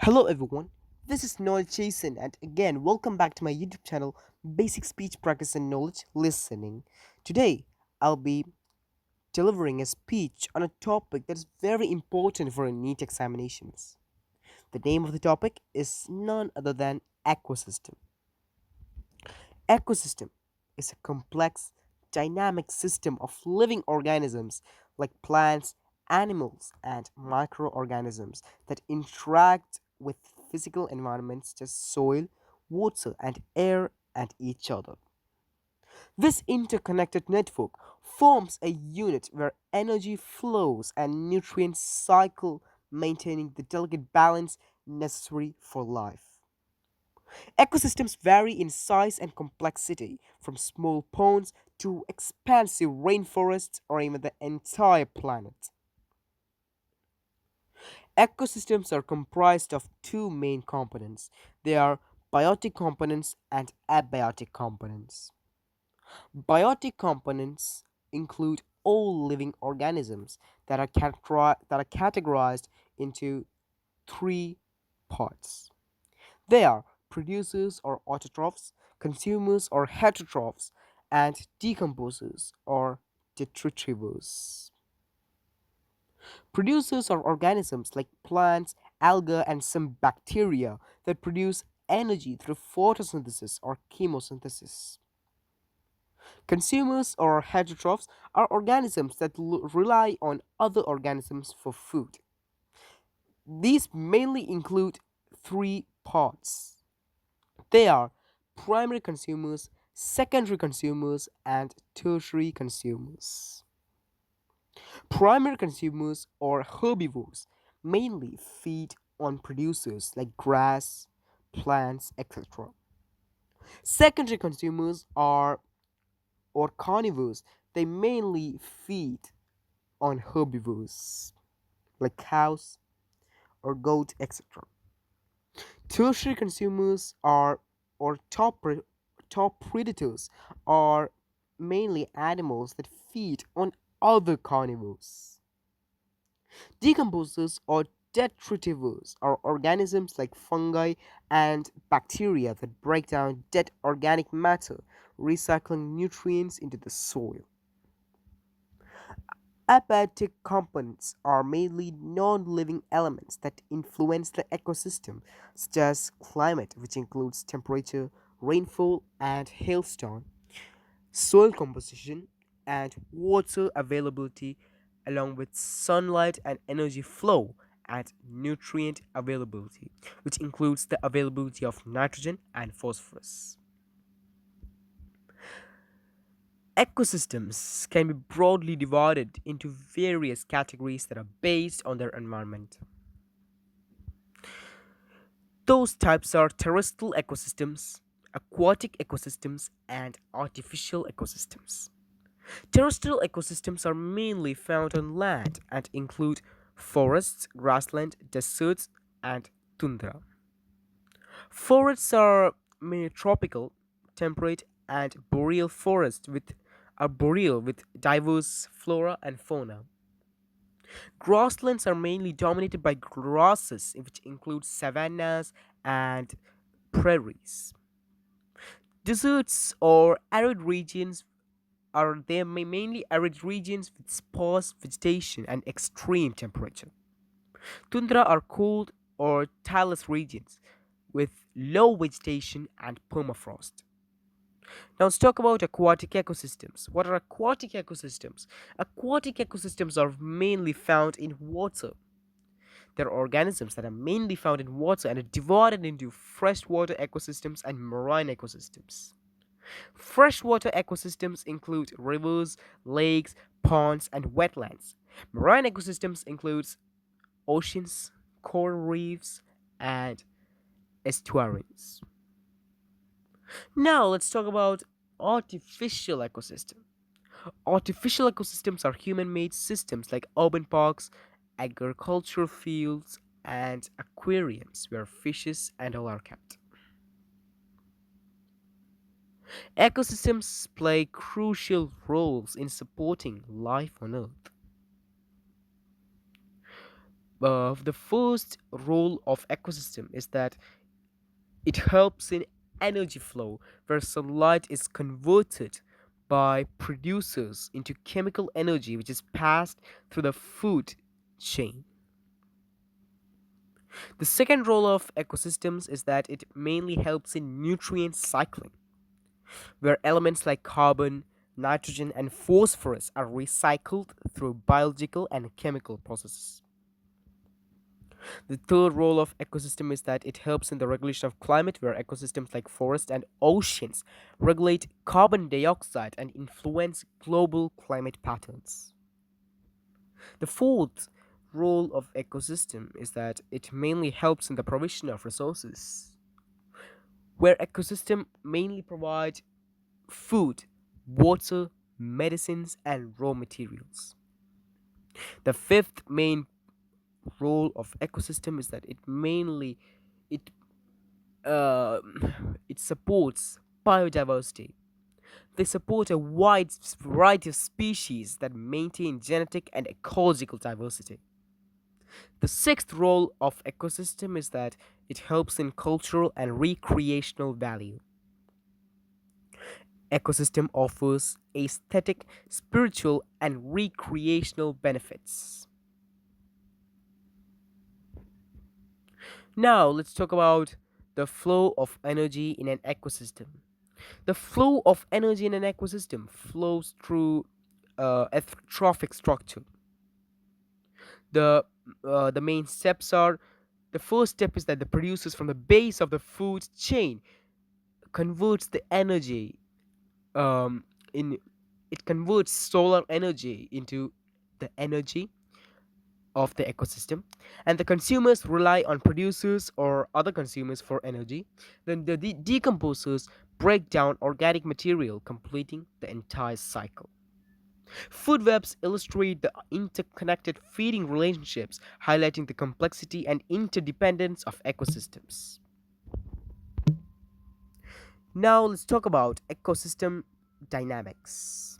Hello everyone, this is Noel Jason and again welcome back to my YouTube channel Basic Speech Practice and Knowledge Listening. Today I'll be delivering a speech on a topic that is very important for NEET examinations. The name of the topic is none other than ecosystem. Ecosystem is a complex, dynamic system of living organisms like plants, animals, and microorganisms that interact with physical environments such as soil, water, and air and each other. This interconnected network forms a unit where energy flows and nutrients cycle, maintaining the delicate balance necessary for life. Ecosystems vary in size and complexity, from small ponds to expansive rainforests or even the entire planet. Ecosystems are comprised of two main components. They are biotic components and abiotic components. Biotic components include all living organisms that are categorized into three parts. They are producers or autotrophs, consumers or heterotrophs, and decomposers or detritivores. Producers are organisms like plants, algae, and some bacteria that produce energy through photosynthesis or chemosynthesis. Consumers or heterotrophs are organisms that rely on other organisms for food. These mainly include three parts. They are primary consumers, secondary consumers, and tertiary consumers. Primary consumers or herbivores mainly feed on producers like grass, plants, etc. Secondary consumers are or carnivores. They mainly feed on herbivores like cows or goat, etc. Tertiary consumers are or top predators are mainly animals that feed on other carnivores. Decomposers or detritivores are organisms like fungi and bacteria that break down dead organic matter, recycling nutrients into the soil. Abiotic components are mainly non living elements that influence the ecosystem, such as climate, which includes temperature, rainfall, and hailstone, soil composition, and water availability, along with sunlight and energy flow, and nutrient availability, which includes the availability of nitrogen and phosphorus. Ecosystems can be broadly divided into various categories that are based on their environment. Those types are terrestrial ecosystems, aquatic ecosystems, and artificial ecosystems. Terrestrial ecosystems are mainly found on land and include forests, grassland, deserts, and tundra. Forests are mainly tropical, temperate, and boreal forests with arboreal with diverse flora and fauna. Grasslands are mainly dominated by grasses, which include savannas and prairies. Deserts or arid regions are mainly arid regions with sparse vegetation and extreme temperature. Tundra are cold or tireless regions with low vegetation and permafrost. Now let's talk about aquatic ecosystems. What are aquatic ecosystems? Aquatic ecosystems are mainly found in water. They're organisms that are mainly found in water and are divided into freshwater ecosystems and marine ecosystems. Freshwater ecosystems include rivers, lakes, ponds, and wetlands. Marine ecosystems includes oceans, coral reefs, and estuaries. Now let's talk about artificial ecosystem. Artificial ecosystems are human-made systems like urban parks, agricultural fields, and aquariums where fishes and all are kept. Ecosystems play crucial roles in supporting life on Earth. The first role of ecosystem is that it helps in energy flow, where sunlight is converted by producers into chemical energy, which is passed through the food chain. The second role of ecosystems is that it mainly helps in nutrient cycling, where elements like carbon, nitrogen, and phosphorus are recycled through biological and chemical processes. The third role of ecosystem is that it helps in the regulation of climate, where ecosystems like forests and oceans regulate carbon dioxide and influence global climate patterns. The fourth role of ecosystem is that it mainly helps in the provision of resources, where ecosystem mainly provide food, water, medicines, and raw materials. The fifth main role of ecosystem is that it uh, it supports biodiversity. They support a wide variety of species that maintain genetic and ecological diversity. The sixth role of ecosystem is that it helps in cultural and recreational value. Ecosystem offers aesthetic, spiritual, and recreational benefits. Now, let's talk about the flow of energy in an ecosystem. The flow of energy in an ecosystem flows through a trophic structure. The main steps are: the first step is that the producers from the base of the food chain converts the energy in it converts solar energy into the energy of the ecosystem, and the consumers rely on producers or other consumers for energy. Then the decomposers break down organic material, completing the entire cycle. Food webs illustrate the interconnected feeding relationships, highlighting the complexity and interdependence of ecosystems. Now let's talk about ecosystem dynamics.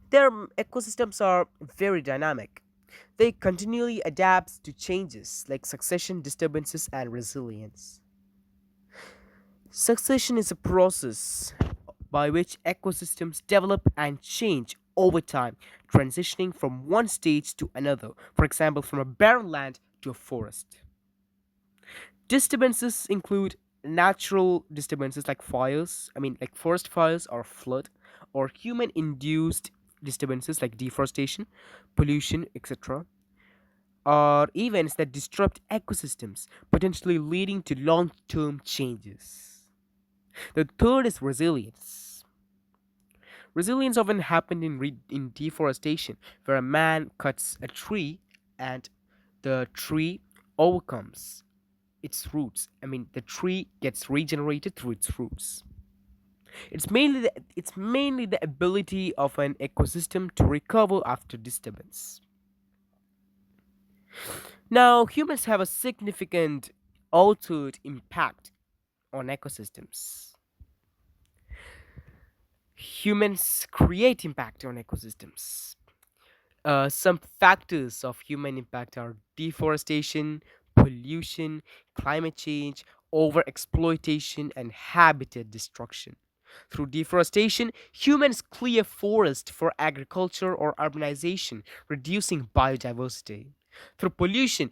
Their ecosystems are very dynamic. They continually adapt to changes like succession, disturbances, and resilience. Succession is a process by which ecosystems develop and change over time, transitioning from one stage to another, for example, from a barren land to a forest. Disturbances include natural disturbances like fires, like forest fires or flood, or human induced disturbances like deforestation, pollution, etc., are events that disrupt ecosystems, potentially leading to long term changes. The third is resilience. Resilience often happens in deforestation, where a man cuts a tree and the tree overcomes its roots. The tree gets regenerated through its roots. It's mainly the ability of an ecosystem to recover after disturbance. Now, humans have a significant altered impact on ecosystems. Humans create impact on ecosystems. Some factors of human impact are deforestation, pollution, climate change, overexploitation, and habitat destruction. Through deforestation, humans clear forest for agriculture or urbanization, reducing biodiversity. Through pollution,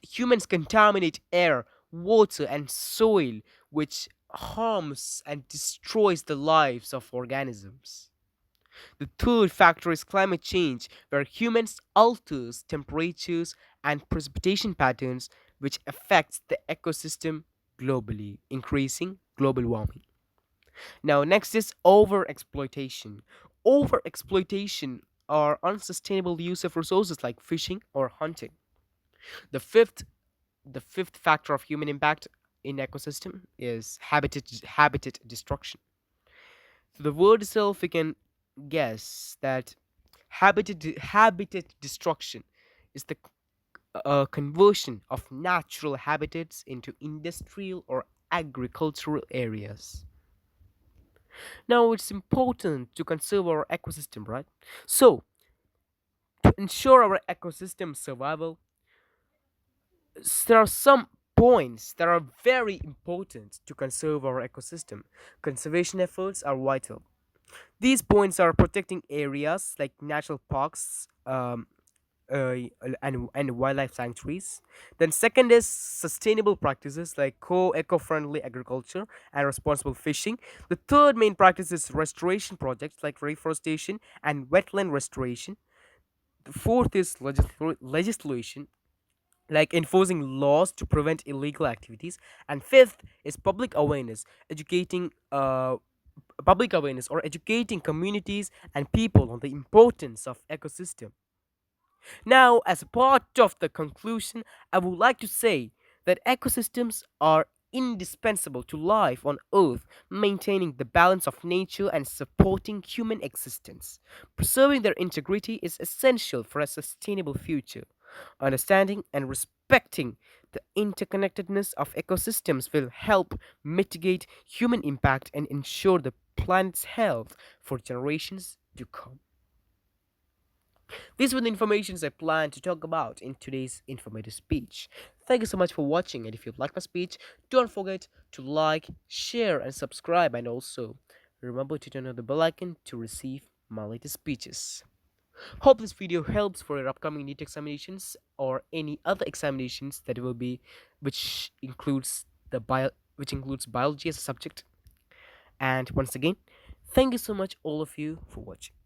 humans contaminate air, water, and soil, which harms and destroys the lives of organisms. The third factor is climate change, where humans alters temperatures and precipitation patterns, which affects the ecosystem globally, increasing global warming. Now, next is overexploitation. Overexploitation or unsustainable use of resources like fishing or hunting. The fifth, the fifth factor of human impact in ecosystem is habitat destruction. So the word itself, we can guess that habitat destruction is the conversion of natural habitats into industrial or agricultural areas. Now, it's important to conserve our ecosystem, right? So, to ensure our ecosystem survival, there are some points that are very important to conserve our ecosystem. Conservation efforts are vital. These points are protecting areas like national parks, and wildlife sanctuaries. Then second is sustainable practices like eco-friendly agriculture and responsible fishing. The third main practice is restoration projects like reforestation and wetland restoration. The fourth is legislation like enforcing laws to prevent illegal activities. And fifth is public awareness or educating communities and people on the importance of ecosystem. Now, as a part of the conclusion, I would like to say that ecosystems are indispensable to life on Earth, maintaining the balance of nature and supporting human existence. Preserving their integrity is essential for a sustainable future. Understanding and respecting the interconnectedness of ecosystems will help mitigate human impact and ensure the planet's health for generations to come. These were the informations I planned to talk about in today's informative speech. Thank you so much for watching, and if you like my speech, don't forget to like, share, and subscribe, and also remember to turn on the bell icon to receive my latest speeches. Hope this video helps for your upcoming NEET examinations or any other examinations that will be which includes biology as a subject. And once again, thank you so much all of you for watching.